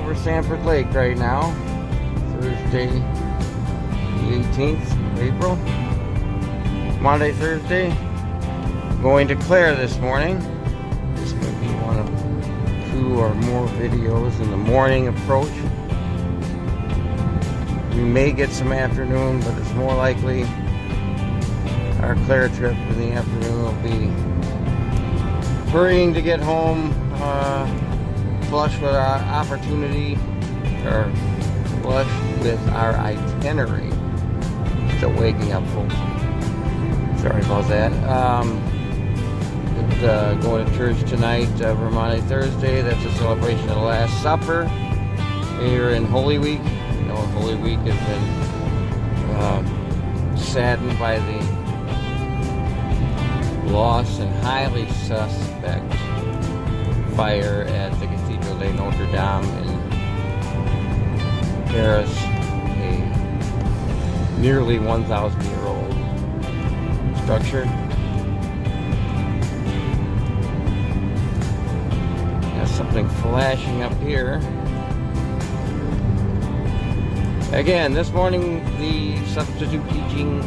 over Sanford Lake right now. Thursday, the 18th of April. Monday, Thursday. Going to Clare this morning. This might be one of 2 or more videos in the morning approach. We may get some afternoon, but it's more likely our Clare trip in the afternoon will be hurrying to get home, flush with our opportunity, or flush with our itinerary. Still waking up, folks. Sorry about that. Going to church tonight, Maundy Thursday. That's a celebration of the Last Supper here in Holy Week. You know, Holy Week has been saddened by the loss and highly suspect fire at the Cathedral de Notre Dame in Paris, a nearly 1,000-year-old structure. Got something flashing up here. Again, this morning the substitute teaching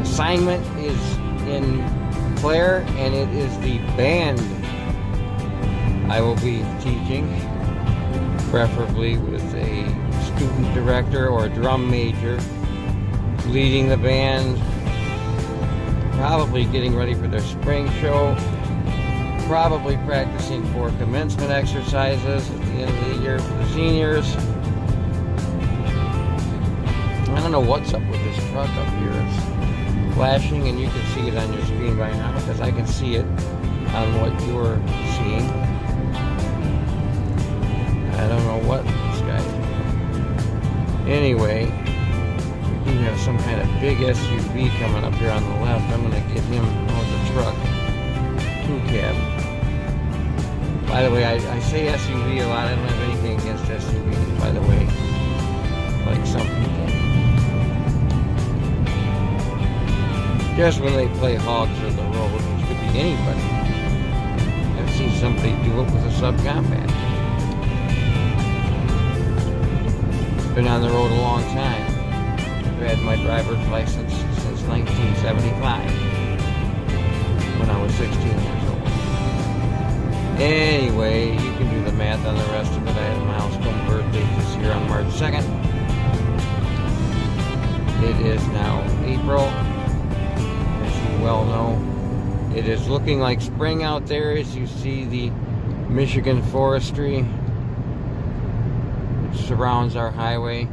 assignment is in Clare, and it is the band I will be teaching, preferably with a student director or a drum major leading the band, probably getting ready for their spring show, probably practicing for commencement exercises at the end of the year for the seniors. I don't know what's up with this truck up here. It's flashing, and you can see it on your screen right now because I can see it on what you're seeing. I don't know what this guy's doing. Anyway, we do have some kind of big SUV coming up here on the left. I'm going to get him on the truck. Crew cab. By the way, I say SUV a lot. I don't have anything against SUVs, by the way. Like some people. Just when they play hogs of the road, which could be anybody. I've seen somebody do it with a subcompact. Been on the road a long time. I've had my driver's license since 1975, when I was 16 years old. Anyway, you can do the math on the rest of it. I had a milestone birthday this year on March 2nd. It is now April. Well know, it is looking like spring out there as you see the Michigan forestry which surrounds our highway.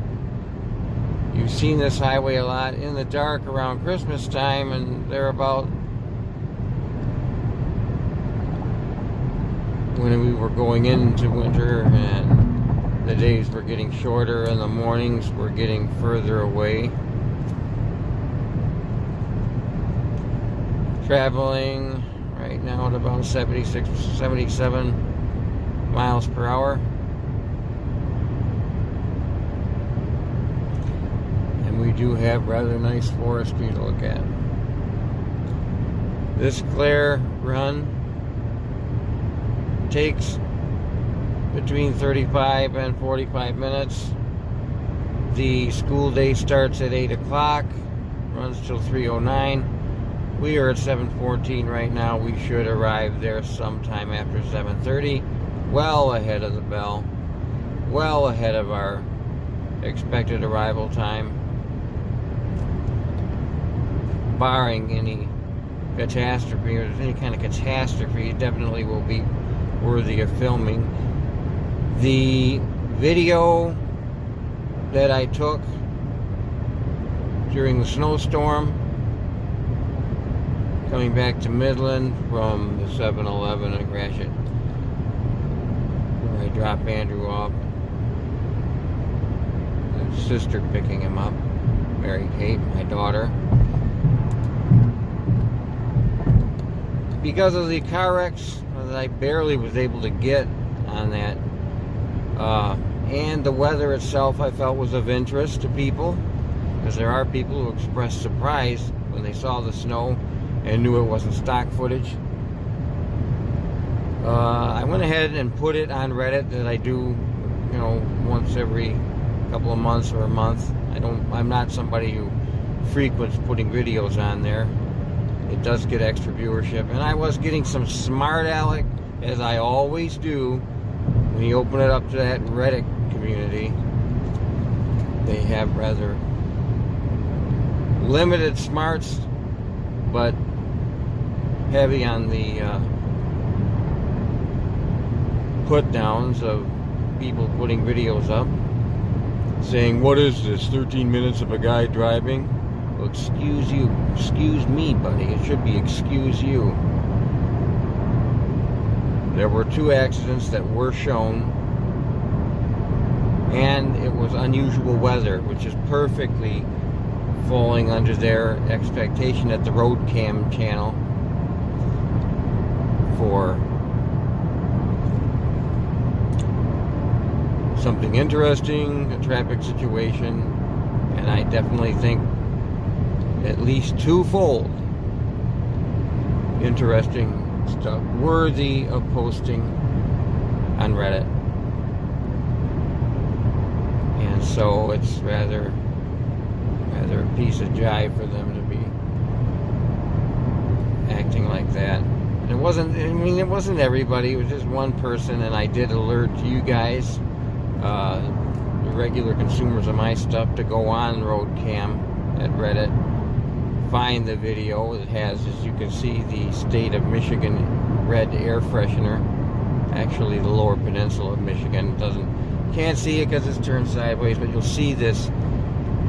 You've seen this highway a lot in the dark around Christmas time and thereabout, when we were going into winter and the days were getting shorter and the mornings were getting further away. Traveling right now at about 77 miles per hour. And we do have rather nice forestry to look at. This Clare run takes between 35 and 45 minutes. The school day starts at 8 o'clock, runs till 3:09. We are at 7:14 right now. We should arrive there sometime after 7:30, well ahead of the bell, well ahead of our expected arrival time. Barring any catastrophe, or any kind of catastrophe, it definitely will be worthy of filming. The video that I took during the snowstorm, coming back to Midland from the 7-Eleven in Gratiot, where I dropped Andrew off. His sister picking him up, Mary Kate, my daughter. Because of the car wrecks that I barely was able to get on that, and the weather itself I felt was of interest to people, because there are people who expressed surprise when they saw the snow and knew it wasn't stock footage. I went ahead and put it on Reddit, that I do, you know, once every couple of months or a month. I'm not somebody who frequents putting videos on there. It does get extra viewership, and I was getting some smart aleck, as I always do when you open it up to that Reddit community. They have rather limited smarts, but heavy on the put downs of people putting videos up saying, what is this, 13 minutes of a guy driving? Well, excuse you, excuse me, buddy, it should be excuse you. There were 2 accidents that were shown, and it was unusual weather, which is perfectly falling under their expectation at the Road Cam channel for something interesting, a traffic situation, and I definitely think at least twofold interesting stuff worthy of posting on Reddit. And so it's rather a piece of jive for them to be acting like that. And it wasn't everybody, it was just one person, and I did alert you guys, the regular consumers of my stuff, to go on Road Cam at Reddit, find the video. It has, as you can see, the state of Michigan red air freshener. Actually, the lower peninsula of Michigan can't see it because it's turned sideways, but you'll see this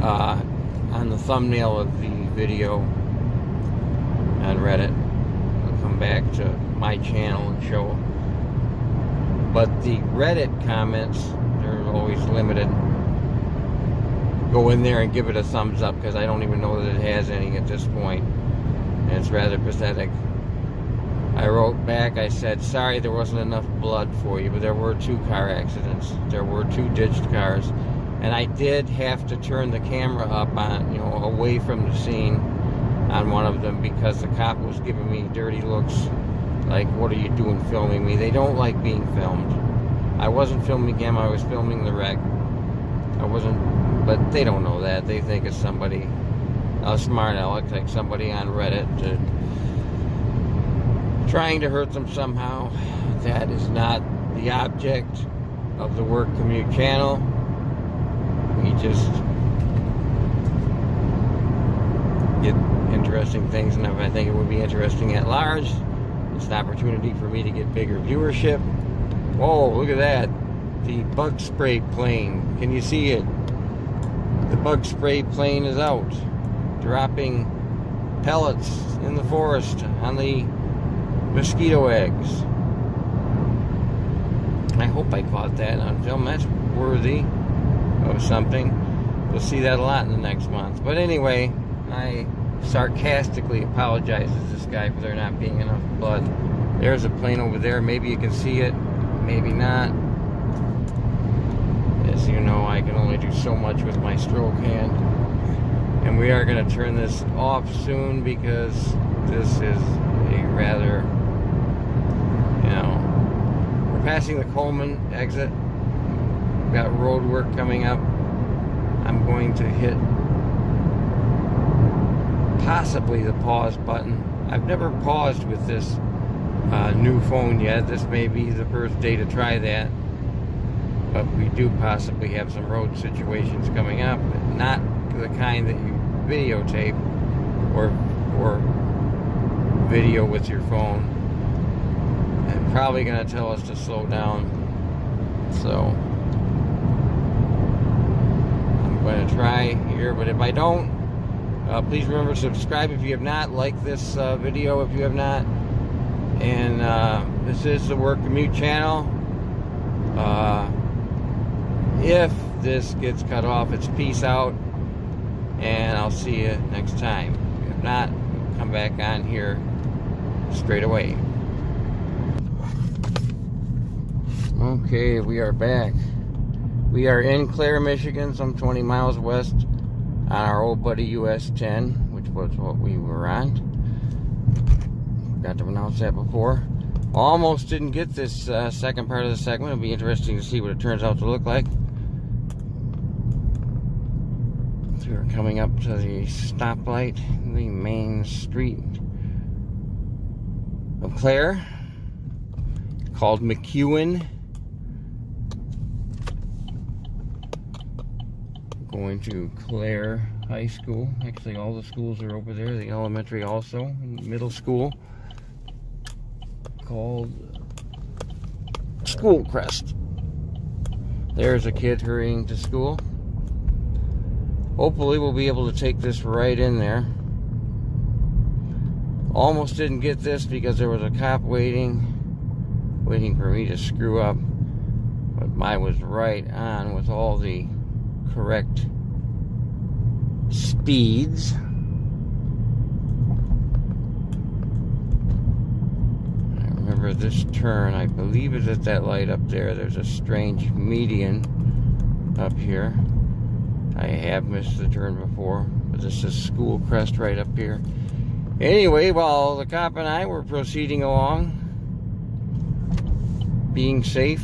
on the thumbnail of the video on Reddit. I'll come back to my channel and show. But the Reddit comments, they're always limited. Go in there and give it a thumbs up, because I don't even know that it has any at this point. And it's rather pathetic. I wrote back, I said, sorry there wasn't enough blood for you, but there were 2 car accidents. There were 2 ditched cars. And I did have to turn the camera up on, away from the scene on one of them, because the cop was giving me dirty looks like, what are you doing filming me? They don't like being filmed. I wasn't filming him, I was filming the wreck. I wasn't, but they don't know that. They think it's somebody, a smart aleck, like somebody on Reddit, trying to hurt them somehow. That is not the object of the Work Commute channel. We just get interesting things, and if I think it would be interesting at large, it's an opportunity for me to get bigger viewership. Whoa, look at that. The bug spray plane. Can you see it? The bug spray plane is out, dropping pellets in the forest on the mosquito eggs. I hope I caught that on film. That's worthy of something. We'll see that a lot in the next month. But anyway, I sarcastically apologize to this guy for there not being enough blood. There's a plane over there. Maybe you can see it, maybe not. As you know, I can only do so much with my stroke hand. And we are going to turn this off soon, because this is a rather, we're passing the Coleman exit. We've got road work coming up. I'm going to hit possibly the pause button. I've never paused with this new phone yet. This may be the first day to try that. But we do possibly have some road situations coming up. Not the kind that you videotape or video with your phone. And probably going to tell us to slow down. So I'm going to try here, but if I don't, please remember to subscribe if you have not. Like this video if you have not. And this is the Work Commute channel. If this gets cut off, it's peace out, and I'll see you next time. If not, come back on here straight away. Okay, we are back. We are in Clare, Michigan, some 20 miles west on our old buddy US 10, which was what we were on. Forgot to pronounce that before. Almost didn't get this second part of the segment. It'll be interesting to see what it turns out to look like. We are coming up to the stoplight, the main street of Clare, called McEwen. Going to Clare High School. Actually, all the schools are over there. The elementary also, middle school, called School Crest. There's a kid hurrying to school. Hopefully we'll be able to take this right in there. Almost didn't get this because there was a cop waiting for me to screw up. But mine was right on with all the correct speeds. I remember this turn, I believe it's at that light up there. There's a strange median up here. I have missed the turn before, but this is School Crest right up here. Anyway, while the cop and I were proceeding along, being safe,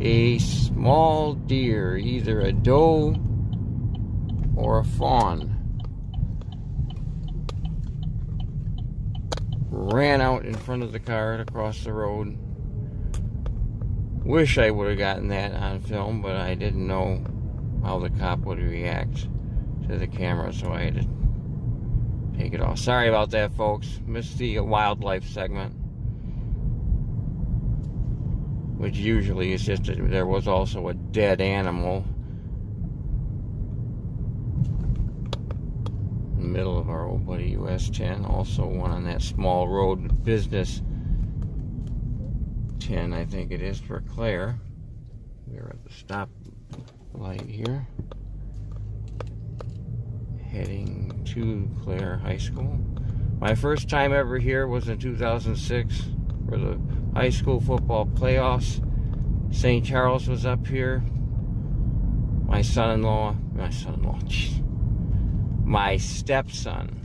a small deer, either a doe or a fawn, ran out in front of the car and across the road. Wish I would have gotten that on film, but I didn't know how the cop would react to the camera, so I had to take it off. Sorry about that, folks. Missed the wildlife segment, which usually is just there was also a dead animal in the middle of our old buddy US 10. Also one on that small road, business 10, I think it is, for Clare. We're at the stop light here, heading to Clare High School. My first time ever here was in 2006 for the high school football playoffs. St. Charles was up here. My stepson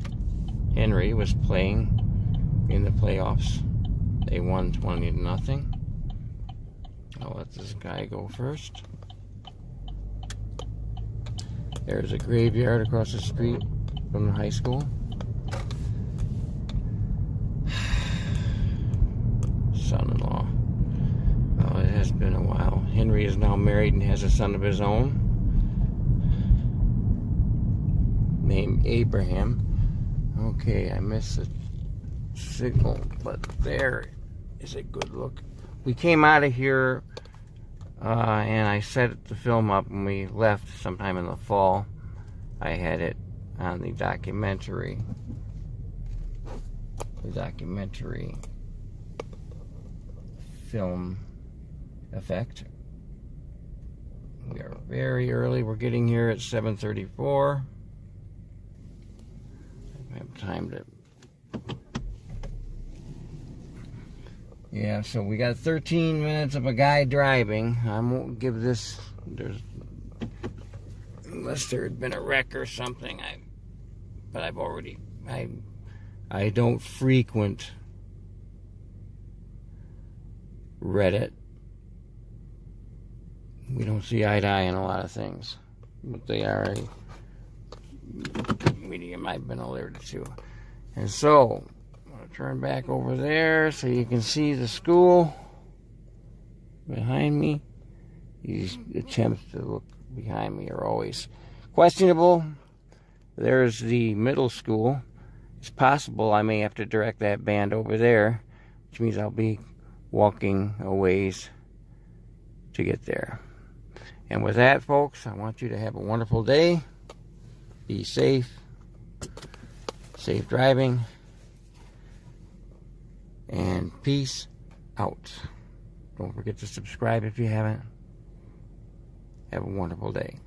Henry was playing in the playoffs. They won 20-0. I'll let this guy go first. There's a graveyard across the street from the high school. Son-in-law. Oh, it has been a while. Henry is now married and has a son of his own named Abraham. Okay, I missed the signal, but there is a good look. We came out of here and I set the film up when we left sometime in the fall. I had it on the documentary film effect. We are very early. We're getting here at 7:34. I have time to... Yeah, so we got 13 minutes of a guy driving. I won't give this... unless there had been a wreck or something. But I've already... I don't frequent Reddit. We don't see eye to eye on a lot of things, but they are a medium I've been alerted to. And so, I'm going to turn back over there so you can see the school behind me. These attempts to look behind me are always questionable. There's the middle school. It's possible I may have to direct that band over there, which means I'll be walking a ways to get there. And with that, folks, I want you to have a wonderful day. Be safe. Safe driving. And peace out. Don't forget to subscribe if you haven't. Have a wonderful day.